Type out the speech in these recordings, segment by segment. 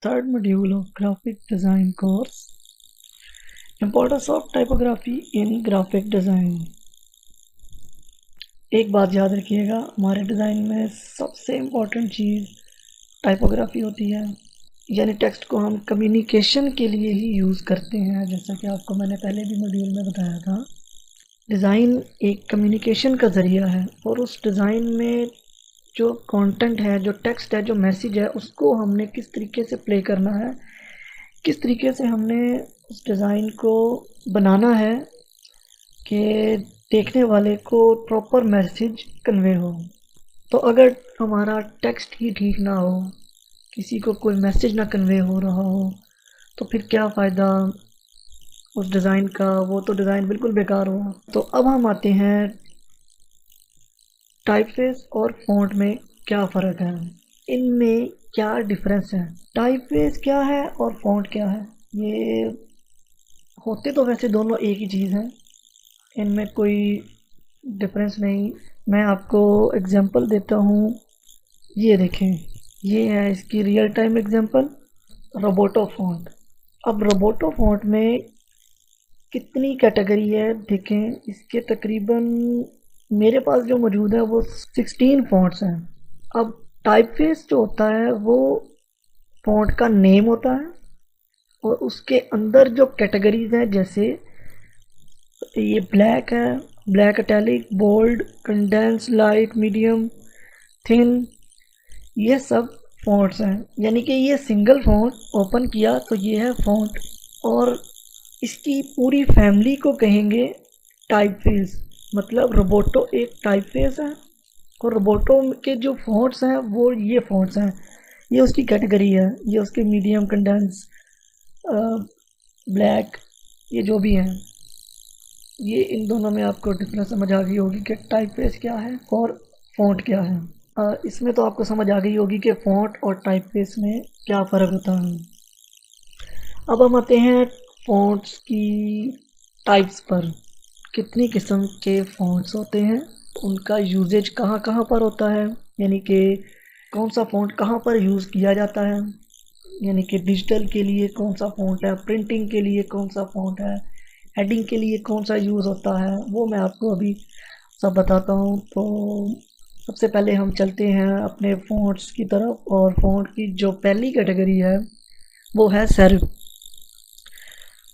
Third module of graphic design course. Importance of typography in graphic design. एक बात याद रखिएगा, हमारे डिज़ाइन में सबसे इम्पोर्टेंट चीज़ टाइपोग्राफी होती है। यानी टेक्स्ट को हम कम्युनिकेशन के लिए ही यूज़ करते हैं, जैसा कि आपको मैंने पहले भी मॉड्यूल में बताया था। डिज़ाइन एक कम्युनिकेशन का ज़रिया है और उस डिज़ाइन में जो कंटेंट है, जो टेक्स्ट है, जो मैसेज है, उसको हमने किस तरीके से प्ले करना है, किस तरीके से हमने उस डिज़ाइन को बनाना है कि देखने वाले को प्रॉपर मैसेज कन्वे हो। तो अगर हमारा टेक्स्ट ही ठीक ना हो, किसी को कोई मैसेज ना कन्वे हो रहा हो, तो फिर क्या फ़ायदा उस डिज़ाइन का, वो तो डिज़ाइन बिल्कुल बेकार हुआ। तो अब हम आते हैं टाइपफेस और फ़ॉन्ट में क्या फ़र्क है, इनमें क्या डिफरेंस है, टाइपफेस क्या है और फ़ॉन्ट क्या है। ये होते तो वैसे दोनों एक ही चीज़ हैं, इनमें कोई डिफरेंस नहीं। मैं आपको एग्जांपल देता हूँ, ये देखें, ये है इसकी real time example, Roboto font. अब रोबोटो फ़ॉन्ट में कितनी कैटेगरी है देखें, इसके तकरीबन मेरे पास जो मौजूद है वो 16 फ़ॉन्ट्स हैं। अब टाइपफेस जो होता है वो फ़ॉन्ट का नेम होता है और उसके अंदर जो कैटेगरीज हैं, जैसे ये ब्लैक है, black italic, bold, condense, light, medium, thin, ये सब फ़ॉन्ट्स हैं। यानी कि ये सिंगल फ़ॉन्ट ओपन किया तो ये है फ़ॉन्ट, और इसकी पूरी फैमिली को कहेंगे टाइपफेस। मतलब रोबोटो एक टाइपफेस है और रोबोटो के जो फ़ॉन्ट्स हैं वो ये फ़ॉन्ट्स हैं, ये उसकी कैटेगरी है, ये उसके मीडियम, कंडेंस, ब्लैक, ये जो भी हैं, ये इन दोनों में आपको डिफरेंस समझ आ गई होगी कि टाइपफेस क्या है और फ़ॉन्ट क्या है। इसमें तो आपको समझ आ गई होगी कि फ़ॉन्ट और टाइपफेस में क्या फ़र्क होता है। अब हम आते हैं फ़ॉन्ट्स की टाइप्स पर। कितनी किस्म के फ़ॉन्ट्स होते हैं, उनका यूजेज कहाँ कहाँ पर होता है, यानी कि कौन सा फ़ॉन्ट कहाँ पर यूज़ किया जाता है, यानी कि डिजिटल के लिए कौन सा फ़ॉन्ट है, प्रिंटिंग के लिए कौन सा फ़ॉन्ट है, हेडिंग के लिए कौन सा यूज़ होता है, वो मैं आपको अभी सब बताता हूँ। तो सबसे पहले हम चलते हैं अपने फ़ॉन्ट्स की तरफ, और फ़ॉन्ट की जो पहली कैटेगरी है वो है सेरिफ।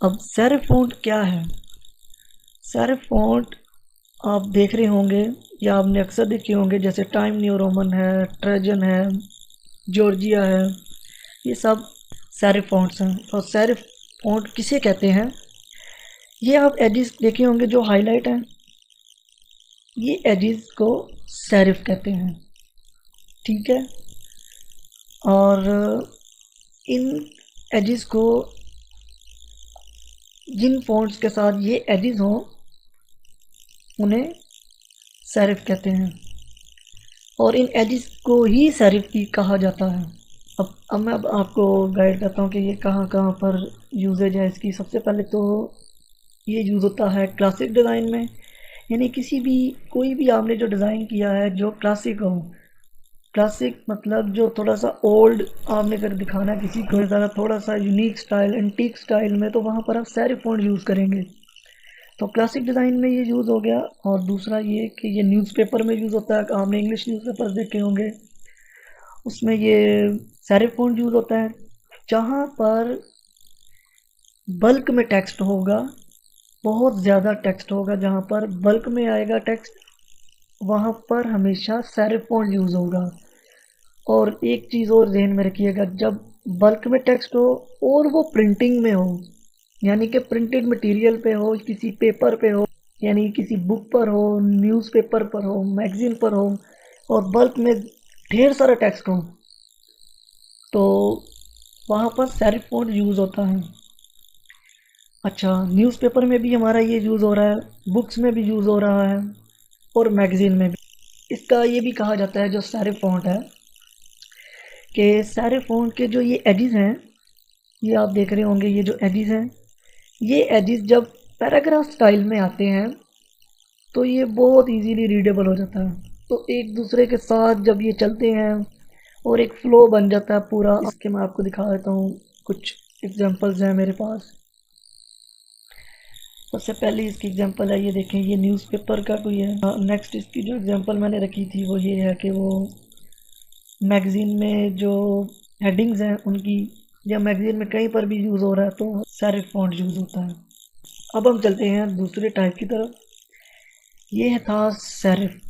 अब सेरिफ फ़ॉन्ट क्या है? सेरिफ फ़ॉन्ट आप देख रहे होंगे या आपने अक्सर देखे होंगे, जैसे टाइम न्यू रोमन है, ट्रेजन है, जॉर्जिया है, ये सब सेरिफ फ़ॉन्ट्स हैं। और सेरिफ फ़ॉन्ट किसे कहते हैं? ये आप एजेस देखे होंगे जो हाईलाइट हैं, ये एजेस को सेरिफ कहते हैं, ठीक है। और इन एजेस को, जिन फ़ॉन्ट्स के साथ ये एजेस हों, उन्हें सेरिफ कहते हैं, और इन एजेस को ही सेरिफ की कहा जाता है। अब मैं आपको गाइड करता हूँ कि ये कहाँ कहाँ पर यूजेज है इसकी। सबसे पहले तो ये यूज़ होता है क्लासिक डिज़ाइन में, यानी किसी भी, कोई भी आपने जो डिज़ाइन किया है जो क्लासिक हो। क्लासिक मतलब जो थोड़ा सा ओल्ड आपने अगर दिखाना है किसी को, ज़्यादा थोड़ा सा यूनिक स्टाइल, एंटीक स्टाइल में, तो वहाँ पर आप सेरिफ फ़ॉन्ट यूज़ करेंगे। तो क्लासिक डिज़ाइन में ये यूज़ हो गया। और दूसरा ये कि ये न्यूज़पेपर में यूज़ होता है, आपने इंग्लिश न्यूज़पेपर देखे होंगे, उसमें ये सेरिफ फ़ॉन्ट यूज़ होता है। जहाँ पर बल्क में टेक्स्ट होगा, बहुत ज़्यादा टेक्स्ट होगा, जहाँ पर बल्क में आएगा टेक्स्ट, वहाँ पर हमेशा सेरिफ फ़ॉन्ट यूज़ होगा। और एक चीज़ और ध्यान में रखिएगा, जब बल्क में टेक्स्ट हो और वो प्रिंटिंग में हो, यानी कि प्रिंटेड मटेरियल पे हो, किसी पेपर पे हो, यानी किसी बुक पर हो, न्यूज़पेपर पर हो, मैगज़ीन पर हो, और बल्क में ढेर सारा टेक्स्ट हो, तो वहाँ पर सेरिफ फ़ॉन्ट यूज़ होता है। अच्छा, न्यूज़पेपर में भी हमारा ये यूज़ हो रहा है, बुक्स में भी यूज़ हो रहा है, और मैगज़ीन में भी। इसका ये भी कहा जाता है जो सेरिफ फ़ॉन्ट है, कि सेरिफ फ़ॉन्ट के जो ये एजेस हैं, ये आप देख रहे होंगे, ये जो एजेस हैं, ये एजेस जब पैराग्राफ स्टाइल में आते हैं तो ये बहुत इजीली रीडेबल हो जाता है। तो एक दूसरे के साथ जब ये चलते हैं और एक फ्लो बन जाता है पूरा। इसके मैं आपको दिखा देता हूँ, कुछ एग्जांपल्स हैं मेरे पास। सबसे पहले इसकी एग्जांपल है, ये देखें, ये न्यूज़पेपर का कोई है। नेक्स्ट इसकी जो एग्जांपल मैंने रखी थी वो ये है कि वो मैगज़ीन में जो हेडिंग्स हैं उनकी, या मैगज़ीन में कहीं पर भी यूज़ हो रहा है तो सेरिफ फॉन्ट यूज़ होता है। अब हम चलते हैं दूसरे टाइप की तरफ। ये था सेरिफ।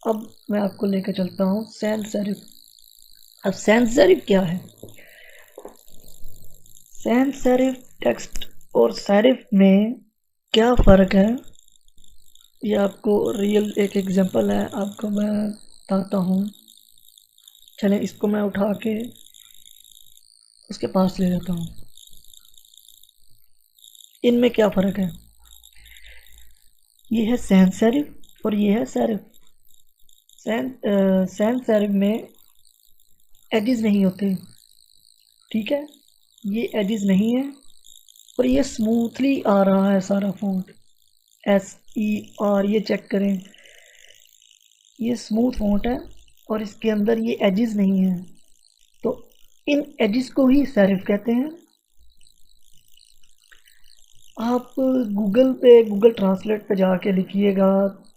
अब मैं आपको लेकर चलता हूँ सैंस सेरिफ। अब सैंस सेरिफ क्या है? सैंस सेरिफ टेक्स्ट और सेरिफ में क्या फ़र्क है, ये आपको रियल एक एग्जांपल है, आपको मैं बताता हूँ। चलें, इसको मैं उठा के उसके पास ले जाता हूँ। इनमें क्या फ़र्क है? ये है सैंस सेरिफ और ये है सेरिफ। सैंस सेरिफ में एजेस नहीं होते, ठीक है, ये एजेस नहीं है और ये स्मूथली आ रहा है सारा फॉन्ट। SER, ये चेक करें, ये स्मूथ फॉन्ट है और इसके अंदर ये एजेस नहीं है। तो इन एजेस को ही सेरिफ कहते हैं। आप गूगल ट्रांसलेट पे जाके लिखिएगा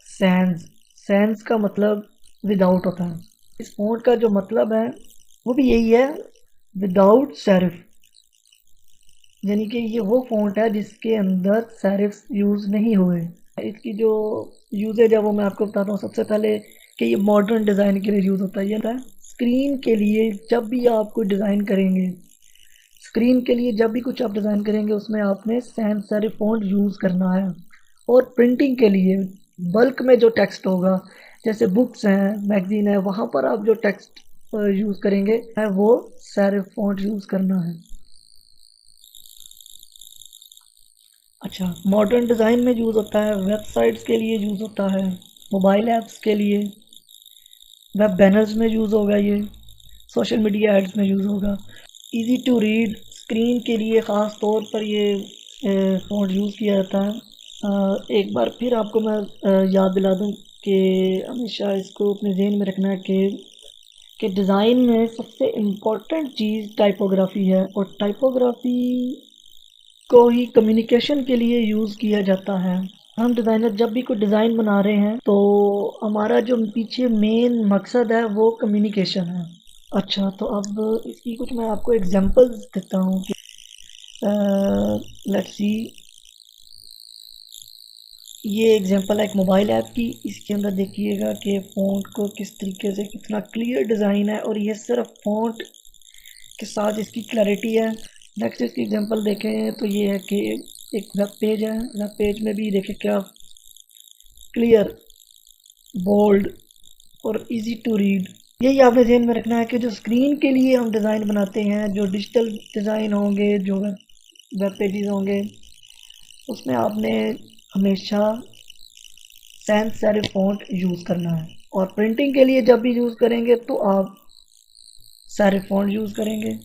सैंस। सैंस का मतलब विदाउट होता है। इस फॉन्ट का जो मतलब है वो भी यही है, विदाउट सेरिफ। यानी कि ये वो फॉन्ट है जिसके अंदर सेरिफ यूज़ नहीं हुए। इसकी जो यूजेज है वो मैं आपको बताता हूँ। सबसे पहले कि ये मॉडर्न डिज़ाइन के लिए यूज़ होता है। ये होता है स्क्रीन के लिए, जब भी आप कोई डिज़ाइन करेंगे, स्क्रीन के लिए जब भी कुछ आप डिज़ाइन करेंगे उसमें आपने सैंस सेरिफ फॉन्ट यूज़ करना है। और प्रिंटिंग के लिए बल्क में जो टेक्स्ट होगा, जैसे बुक्स हैं, मैगजीन है, वहाँ पर आप जो टेक्स्ट यूज़ करेंगे है वो सेरिफ फॉन्ट यूज़ करना है। अच्छा, मॉडर्न डिज़ाइन में यूज़ होता है, वेबसाइट्स के लिए यूज़ होता है, मोबाइल ऐप्स के लिए, वेब बैनर्स में यूज़ होगा, ये सोशल मीडिया एड्स में यूज़ होगा। इजी टू रीड, स्क्रीन के लिए ख़ास तौर पर ये फ़ॉन्ट यूज़ किया जाता है। एक बार फिर आपको मैं याद दिला दूँ कि हमेशा इसको अपने जहन में रखना है कि डिज़ाइन में सबसे इम्पोर्टेंट चीज़ टाइपोग्राफी है और टाइपोग्राफी को ही कम्युनिकेशन के लिए यूज़ किया जाता है। हम डिज़ाइनर जब भी कोई डिज़ाइन बना रहे हैं तो हमारा जो पीछे मेन मकसद है वो कम्युनिकेशन है। अच्छा, तो अब इसकी कुछ मैं आपको एग्जांपल्स देता हूँ कि लेट्स सी, ये एग्जांपल है एक मोबाइल ऐप की। इसके अंदर देखिएगा कि फ़ॉन्ट को किस तरीके से, कितना क्लियर डिज़ाइन है और ये सिर्फ फ़ॉन्ट के साथ इसकी क्लैरिटी है। नेक्स्ट इसकी एग्जांपल देखें तो ये है कि एक वेब पेज है, वेब पेज में भी देखें क्या क्लियर, बोल्ड और इजी टू रीड। यही आपने ध्यान में रखना है कि जो स्क्रीन के लिए हम डिज़ाइन बनाते हैं, जो डिजिटल डिज़ाइन होंगे, जो वेब पेजेस होंगे, उसमें आपने हमेशा सैंस सेरिफ फॉन्ट यूज़ करना है। और प्रिंटिंग के लिए जब भी यूज़ करेंगे तो आप सेरिफ फॉन्ट यूज़ करेंगे।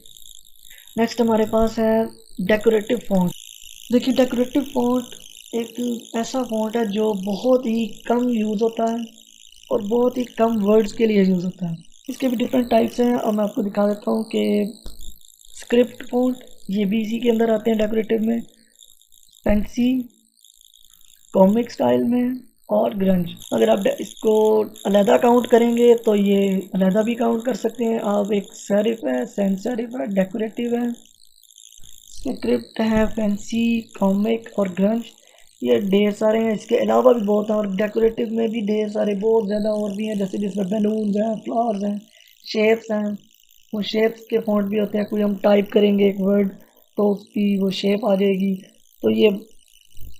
नेक्स्ट हमारे पास है डेकोरेटिव फॉन्ट। देखिए, डेकोरेटिव फॉन्ट एक ऐसा फॉन्ट है जो बहुत ही कम यूज़ होता है और बहुत ही कम वर्ड्स के लिए यूज़ होता है। इसके भी डिफरेंट टाइप्स हैं और मैं आपको दिखा देता हूँ कि स्क्रिप्ट फॉन्ट, ये भी इसी के अंदर आते हैं डेकोरेटिव में, फैंसी, कॉमिक स्टाइल में और ग्रंज। अगर आप इसको अलहदा काउंट करेंगे तो ये अलहदा भी काउंट कर सकते हैं आप। एक सेरिफ है, सैंस सेरिफ है, डेकोरेटिव है, स्क्रिप्ट है, फैंसी, कॉमिक और ग्रंज, ये ढेर सारे हैं। इसके अलावा भी बहुत हैं और डेकोरेटिव में भी ढेर सारे, बहुत ज़्यादा और भी हैं, जैसे जिसमें बैलून्स हैं, फ्लावर्स हैं, शेप्स हैं। वो शेप्स के फॉन्ट भी होते हैं, कोई हम टाइप करेंगे एक वर्ड तो उसकी वो शेप आ जाएगी। तो ये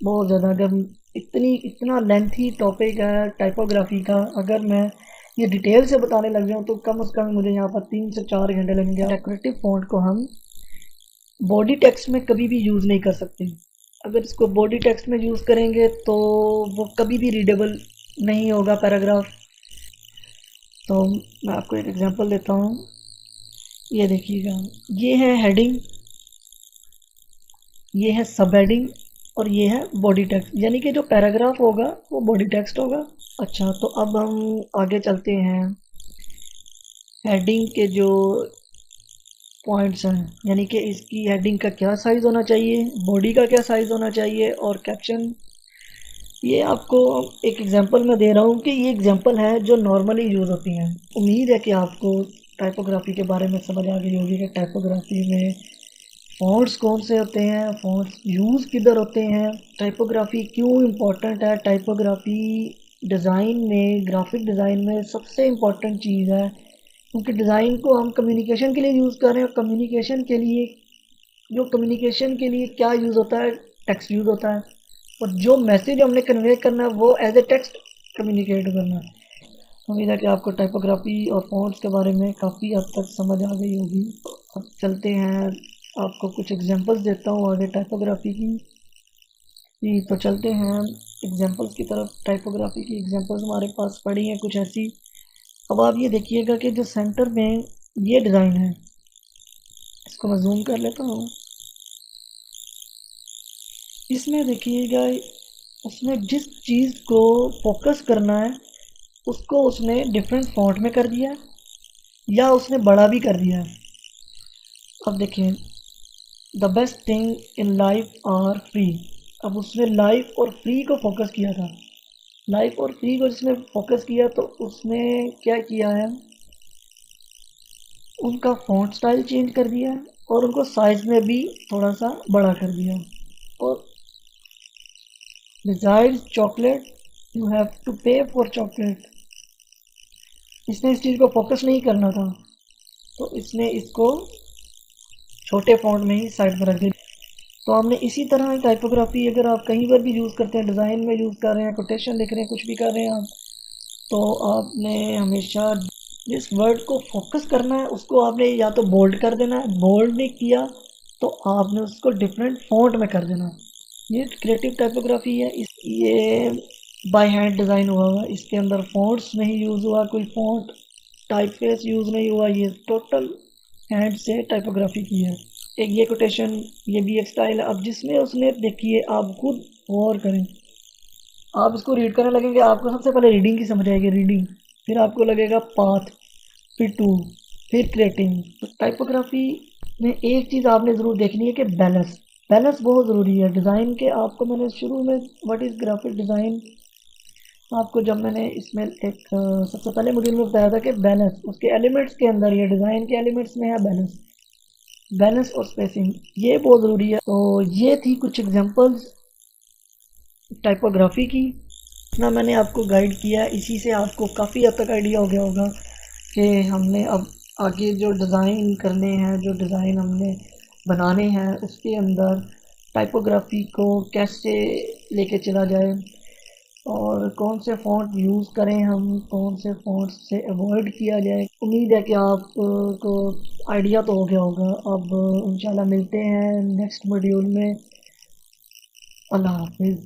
बहुत ज़्यादा, अगर इतना लेंथी टॉपिक है टाइपोग्राफी का, अगर मैं ये डिटेल से बताने लग जाऊँ तो कम से कम मुझे यहाँ पर 3 से 4 घंटे लगेंगे। डेकोरेटिव फॉन्ट को हम बॉडी टेक्स्ट में कभी भी यूज़ नहीं कर सकते। अगर इसको बॉडी टेक्स्ट में यूज़ करेंगे तो वो कभी भी रीडेबल नहीं होगा पैराग्राफ। तो मैं आपको एक एग्जांपल देता हूँ, ये देखिएगा, ये है हेडिंग, ये है सब हेडिंग और ये है बॉडी टेक्स्ट, यानी कि जो पैराग्राफ होगा वो बॉडी टेक्स्ट होगा। अच्छा, तो अब हम आगे चलते हैं। हेडिंग के जो पॉइंट्स हैं, यानी कि इसकी हेडिंग का क्या साइज़ होना चाहिए, बॉडी का क्या साइज़ होना चाहिए और कैप्शन। ये आपको एक एग्जांपल मैं दे रहा हूँ कि ये एग्जांपल है जो नॉर्मली यूज़ होती हैं। उम्मीद है कि आपको टाइपोग्राफी के बारे में समझ आ गई होगी कि टाइपोग्राफी में फ़ॉन्ट्स कौन से होते हैं, फ़ॉन्ट्स यूज़ किधर होते हैं, टाइपोग्राफी क्यों इम्पोर्टेंट है। टाइपोग्राफी डिज़ाइन में, ग्राफिक डिज़ाइन में सबसे इम्पोर्टेंट चीज़ है, क्योंकि डिज़ाइन को हम कम्युनिकेशन के लिए यूज़ कर रहे हैं और कम्युनिकेशन के लिए क्या यूज़ होता है, टेक्स्ट यूज़ होता है, और जो मैसेज हमने कन्वे करना है वो एज ए टेक्स्ट कम्युनिकेट करना है। उम्मीद है कि आपको टाइपोग्राफी और फ़ॉन्ट्स के बारे में काफ़ी हद तक समझ आ गई होगी। अब चलते हैं, आपको कुछ एग्जांपल्स देता हूँ आगे टाइपोग्राफी की। जी, तो चलते हैं एग्जांपल्स की तरफ। टाइपोग्राफी की एग्जांपल्स हमारे पास पड़ी हैं कुछ ऐसी। अब आप ये देखिएगा कि जो सेंटर में ये डिज़ाइन है, इसको मैं जूम कर लेता हूँ। इसमें देखिएगा, उसने जिस चीज़ को फोकस करना है उसको उसने डिफरेंट फॉन्ट में कर दिया या उसने बड़ा भी कर दिया। अब देखिए, the best thing in life are free. अब उसने लाइफ और फ्री को फोकस किया था। लाइफ और फ्री को जिसने फोकस किया तो उसने क्या किया है, उनका फॉन्ट स्टाइल चेंज कर दिया और उनको साइज में भी थोड़ा सा बड़ा कर दिया। और desires chocolate, you have to pay for chocolate. इसने इस चीज़ को फोकस नहीं करना था तो इसने इसको छोटे फॉन्ट में ही साइड पर रख दिया। तो हमने इसी तरह टाइपोग्राफी अगर आप कहीं पर भी यूज़ करते हैं, डिज़ाइन में यूज़ कर रहे हैं, कोटेशन लिख रहे हैं, कुछ भी कर रहे हैं आप, तो आपने हमेशा जिस वर्ड को फोकस करना है उसको आपने या तो बोल्ड कर देना है, बोल्ड नहीं किया तो आपने उसको डिफरेंट फॉन्ट में कर देना। ये क्रिएटिव टाइपोग्राफी है। ये बाय हैंड डिज़ाइन हुआ है, इसके अंदर फॉन्ट्स नहीं यूज़ हुआ, कोई फॉन्ट टाइपफेस यूज़ नहीं हुआ, ये टोटल हैंड से टाइपोग्राफी की है। एक ये कोटेशन, ये भी एक स्टाइल है। अब जिसमें उसने देखिए, आप खुद गौर करें, आप इसको रीड करने लगेंगे, आपको सबसे पहले रीडिंग की समझ आएगी, रीडिंग, फिर आपको लगेगा पाथ, फिर टू, फिर क्रिएटिंग। तो टाइपोग्राफी में एक चीज़ आपने ज़रूर देखनी है कि बैलेंस, बैलेंस बहुत ज़रूरी है डिज़ाइन के। आपको मैंने शुरू में व्हाट इज़ ग्राफिक डिज़ाइन, आपको जब मैंने इसमें एक सबसे पहले मॉड्यूल में बताया था कि बैलेंस उसके एलिमेंट्स के अंदर, ये डिज़ाइन के एलिमेंट्स में है बैलेंस, बैलेंस और स्पेसिंग, ये बहुत ज़रूरी है। तो ये थी कुछ एग्जांपल्स टाइपोग्राफी की। इतना मैंने आपको गाइड किया, इसी से आपको काफ़ी हद तक आइडिया हो गया होगा कि हमने अब आगे जो डिज़ाइन करने हैं, जो डिज़ाइन हमने बनाने हैं, उसके अंदर टाइपोग्राफी को कैसे लेके चला जाए और कौन से फ़ॉन्ट यूज़ करें हम, कौन से फ़ॉन्ट से अवॉइड किया जाए। उम्मीद है कि आपको आइडिया तो हो गया होगा। अब इंशाल्लाह मिलते हैं नेक्स्ट मॉड्यूल में। अल्लाह हाफिज़।